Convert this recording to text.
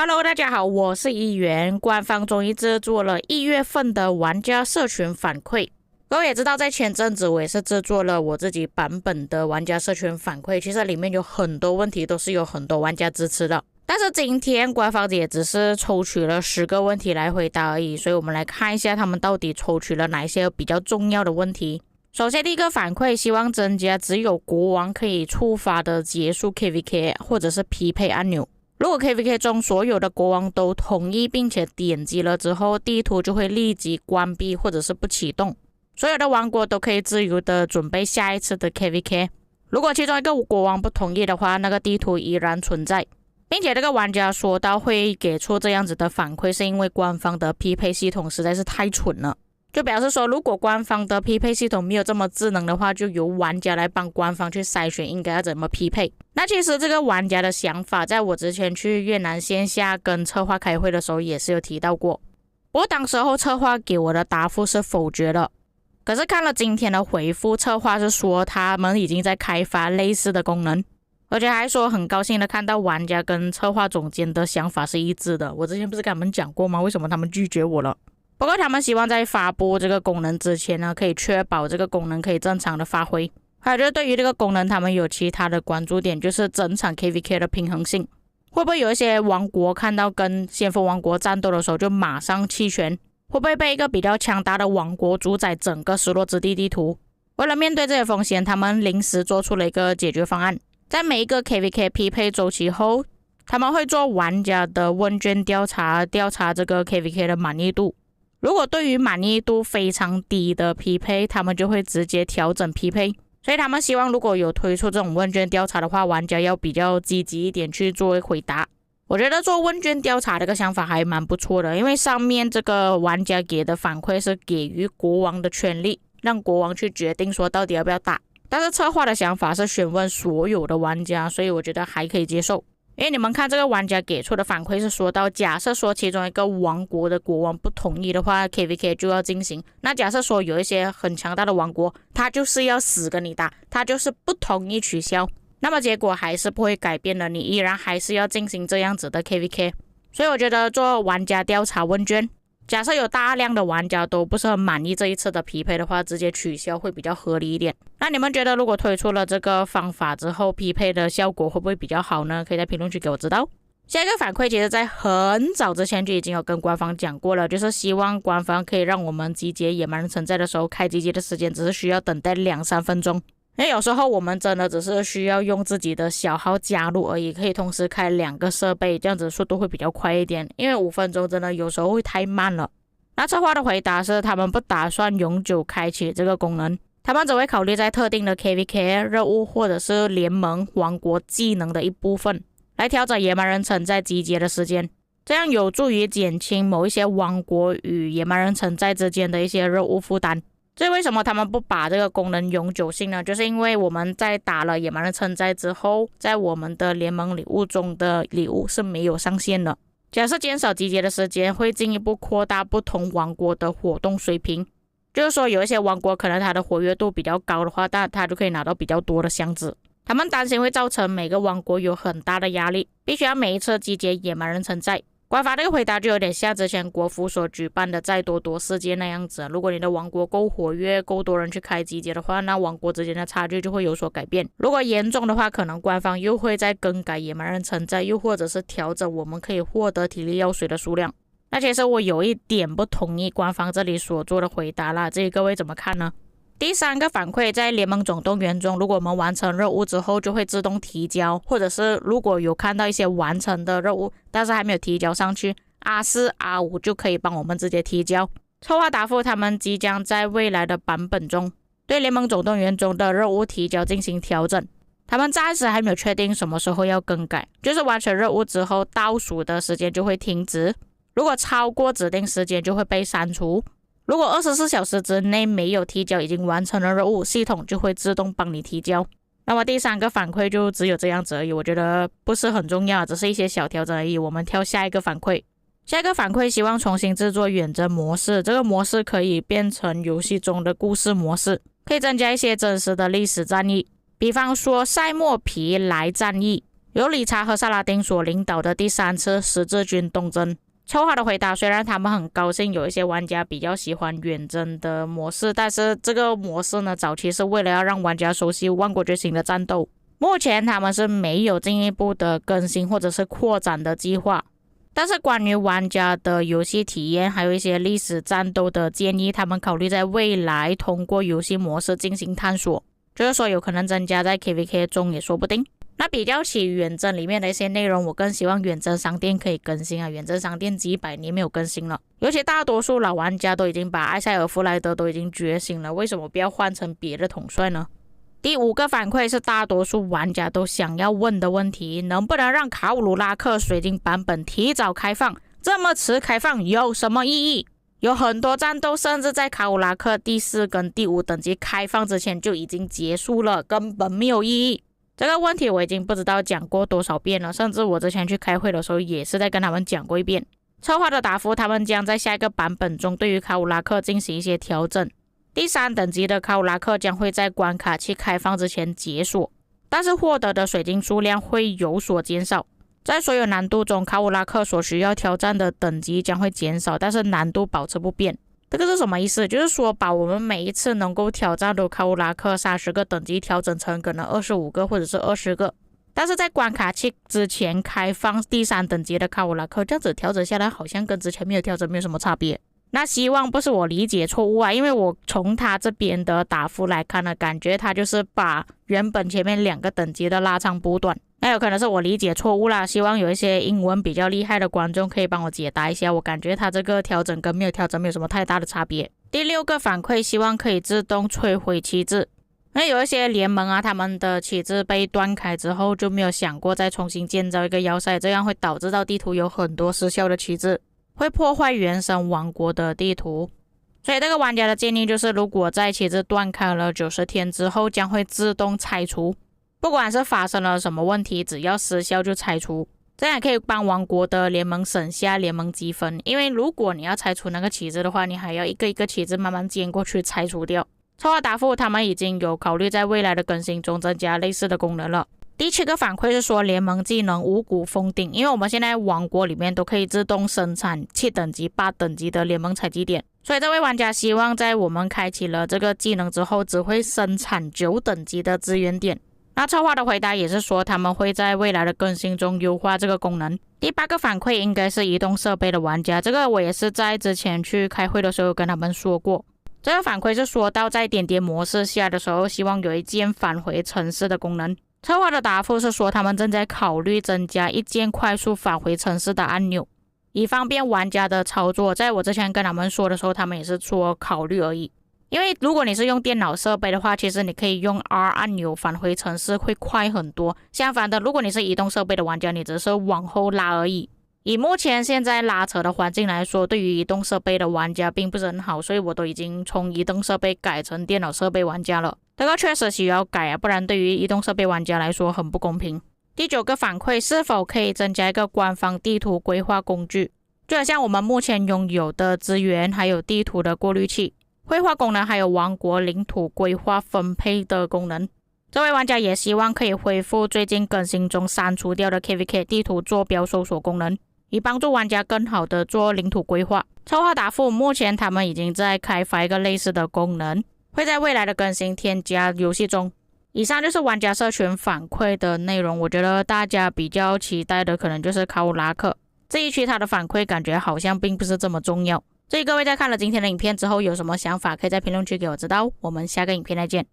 Hello，大家好，我是议员。官方终于制作了1月份的玩家社群反馈。各位也知道，在前阵子我也是制作了我自己版本的玩家社群反馈，其实里面有很多问题都是有很多玩家支持的。但是今天官方也只是抽取了10个问题来回答而已，所以我们来看一下他们到底抽取了哪一些比较重要的问题。首先第一个反馈，希望增加只有国王可以触发的结束 KVK 或者是匹配按钮。如果 KVK 中所有的国王都同意并且点击了之后，地图就会立即关闭或者是不启动，所有的王国都可以自由的准备下一次的 KVK。 如果其中一个国王不同意的话，那个地图依然存在，并且这个玩家说到会给出这样子的反馈，是因为官方的匹配系统实在是太蠢了，就表示说如果官方的匹配系统没有这么智能的话，就由玩家来帮官方去筛选应该要怎么匹配。那其实这个玩家的想法在我之前去越南线下跟策划开会的时候也是有提到过，不过当时候策划给我的答复是否决的。可是看了今天的回复，策划是说他们已经在开发类似的功能，而且还说很高兴的看到玩家跟策划总监的想法是一致的。我之前不是跟他们讲过吗？为什么他们拒绝我了？不过他们希望在发布这个功能之前呢，可以确保这个功能可以正常的发挥。还有就是对于这个功能，他们有其他的关注点，就是整场 KVK 的平衡性。会不会有一些王国看到跟先锋王国战斗的时候就马上弃权？会不会被一个比较强大的王国主宰整个失落之地地图？为了面对这些风险，他们临时做出了一个解决方案。在每一个 KVK 匹配周期后，他们会做玩家的问卷调查这个 KVK 的满意度。如果对于满意度非常低的匹配，他们就会直接调整匹配。所以他们希望如果有推出这种问卷调查的话，玩家要比较积极一点去做回答。我觉得做问卷调查这个想法还蛮不错的，因为上面这个玩家给的反馈是给予国王的权利，让国王去决定说到底要不要打。但是策划的想法是询问所有的玩家，所以我觉得还可以接受。因为你们看这个玩家给出的反馈是说到，假设说其中一个王国的国王不同意的话， KVK 就要进行。那假设说有一些很强大的王国，他就是要死跟你打，他就是不同意取消，那么结果还是不会改变的，你依然还是要进行这样子的 KVK。 所以我觉得做玩家调查问卷，假设有大量的玩家都不是很满意这一次的匹配的话，直接取消会比较合理一点。那你们觉得如果推出了这个方法之后，匹配的效果会不会比较好呢？可以在评论区给我知道。下一个反馈其实在很早之前就已经有跟官方讲过了，就是希望官方可以让我们集结野蛮人城寨的时候，开集结的时间只是需要等待2-3分钟。因为有时候我们真的只是需要用自己的小号加入而已，可以同时开2个设备，这样子速度会比较快一点。因为5分钟真的有时候会太慢了。那策划的回答是，他们不打算永久开启这个功能，他们只会考虑在特定的 KVK 任务或者是联盟王国技能的一部分来调整野蛮人城寨集结的时间，这样有助于减轻某一些王国与野蛮人城寨之间的一些任务负担。所以为什么他们不把这个功能永久性呢？就是因为我们在打了野蛮人城寨之后，在我们的联盟礼物中的礼物是没有上限的。假设减少集结的时间，会进一步扩大不同王国的活动水平。就是说有一些王国可能它的活跃度比较高的话，但它就可以拿到比较多的箱子。他们担心会造成每个王国有很大的压力，必须要每一次集结野蛮人城寨。官方这个回答就有点像之前国服所举办的再多多事件那样子，如果你的王国够活跃，够多人去开集结的话，那王国之间的差距就会有所改变。如果严重的话，可能官方又会再更改野蛮人城寨，又或者是调整我们可以获得体力药水的数量。那其实我有一点不同意官方这里所做的回答啦，这里各位怎么看呢？第3个反馈，在联盟总动员中，如果我们完成任务之后就会自动提交，或者是如果有看到一些完成的任务但是还没有提交上去， R4、R5 就可以帮我们直接提交。策划答复他们即将在未来的版本中对联盟总动员中的任务提交进行调整，他们暂时还没有确定什么时候要更改，就是完成任务之后倒数的时间就会停止，如果超过指定时间就会被删除。如果24小时之内没有提交已经完成的任务，系统就会自动帮你提交。那么第3个反馈就只有这样子而已，我觉得不是很重要，只是一些小调整而已。我们跳下一个反馈。下一个反馈希望重新制作远征模式，这个模式可以变成游戏中的故事模式，可以增加一些真实的历史战役，比方说塞莫皮莱战役，由理查和萨拉丁所领导的第3次十字军东征。策划的回答，虽然他们很高兴有一些玩家比较喜欢远征的模式，但是这个模式呢，早期是为了要让玩家熟悉万国觉醒的战斗，目前他们是没有进一步的更新或者是扩展的计划。但是关于玩家的游戏体验还有一些历史战斗的建议，他们考虑在未来通过游戏模式进行探索，就是说有可能增加在 KVK 中也说不定。那比较起远征里面的一些内容，我更希望远征商店可以更新啊！远征商店几百年没有更新了，尤其大多数老玩家都已经把艾塞尔弗莱德都已经觉醒了，为什么不要换成别的统帅呢？第5个反馈是大多数玩家都想要问的问题，能不能让卡鲁拉克水晶版本提早开放？这么迟开放有什么意义？有很多战斗甚至在卡鲁拉克第4跟第5等级开放之前就已经结束了，根本没有意义。这个问题我已经不知道讲过多少遍了，甚至我之前去开会的时候也是在跟他们讲过一遍。策划的答复，他们将在下一个版本中对于卡鲁拉克进行一些调整。第3等级的卡鲁拉克将会在关卡器开放之前解锁，但是获得的水晶数量会有所减少。在所有难度中，卡鲁拉克所需要挑战的等级将会减少，但是难度保持不变。这个是什么意思？就是说把我们每一次能够挑战的卡鲁拉克30个等级调整成可能25个或者是20个，但是在关卡器之前开放第3等级的卡鲁拉克，这样子调整下来好像跟之前没有调整没有什么差别。那希望不是我理解错误啊，因为我从他这边的答复来看呢，感觉他就是把原本前面2个等级的拉长补短，那有可能是我理解错误啦，希望有一些英文比较厉害的观众可以帮我解答一下，我感觉他这个调整跟没有调整没有什么太大的差别。第6个反馈，希望可以自动摧毁旗帜。那有一些联盟啊，他们的旗帜被断开之后就没有想过再重新建造一个要塞，这样会导致到地图有很多失效的旗帜，会破坏原生王国的地图。所以这个玩家的建议就是，如果在旗帜断开了90天之后，将会自动拆除，不管是发生了什么问题，只要失效就拆除，这样也可以帮王国的联盟省下联盟积分。因为如果你要拆除那个旗帜的话，你还要一个一个旗帜慢慢建过去拆除掉。策划答复，他们已经有考虑在未来的更新中增加类似的功能了。第7个反馈是说联盟技能五谷封顶，因为我们现在王国里面都可以自动生产7等级、8等级的联盟采集点，所以这位玩家希望在我们开启了这个技能之后，只会生产9等级的资源点。那策划的回答也是说，他们会在未来的更新中优化这个功能。第8个反馈应该是移动设备的玩家，这个我也是在之前去开会的时候跟他们说过。这个反馈是说到在点点模式下的时候，希望有一键返回城市的功能。策划的答复是说，他们正在考虑增加一键快速返回城市的按钮，以方便玩家的操作。在我之前跟他们说的时候，他们也是说考虑而已。因为如果你是用电脑设备的话，其实你可以用 R 按钮返回城市会快很多。相反的，如果你是移动设备的玩家，你只是往后拉而已。以目前现在拉扯的环境来说，对于移动设备的玩家并不是很好，所以我都已经从移动设备改成电脑设备玩家了。这个确实需要改啊，不然对于移动设备玩家来说很不公平。第9个反馈，是否可以增加一个官方地图规划工具，就好像我们目前拥有的资源还有地图的过滤器、绘画功能，还有王国领土规划分配的功能。这位玩家也希望可以恢复最近更新中删除掉的 KVK 地图坐标搜索功能，以帮助玩家更好的做领土规划。策划答复，目前他们已经在开发一个类似的功能，会在未来的更新添加游戏中。以上就是玩家社群反馈的内容，我觉得大家比较期待的可能就是卡鲁拉克这一区，他的反馈感觉好像并不是这么重要。所以各位在看了今天的影片之后有什么想法，可以在评论区给我知道。我们下个影片再见。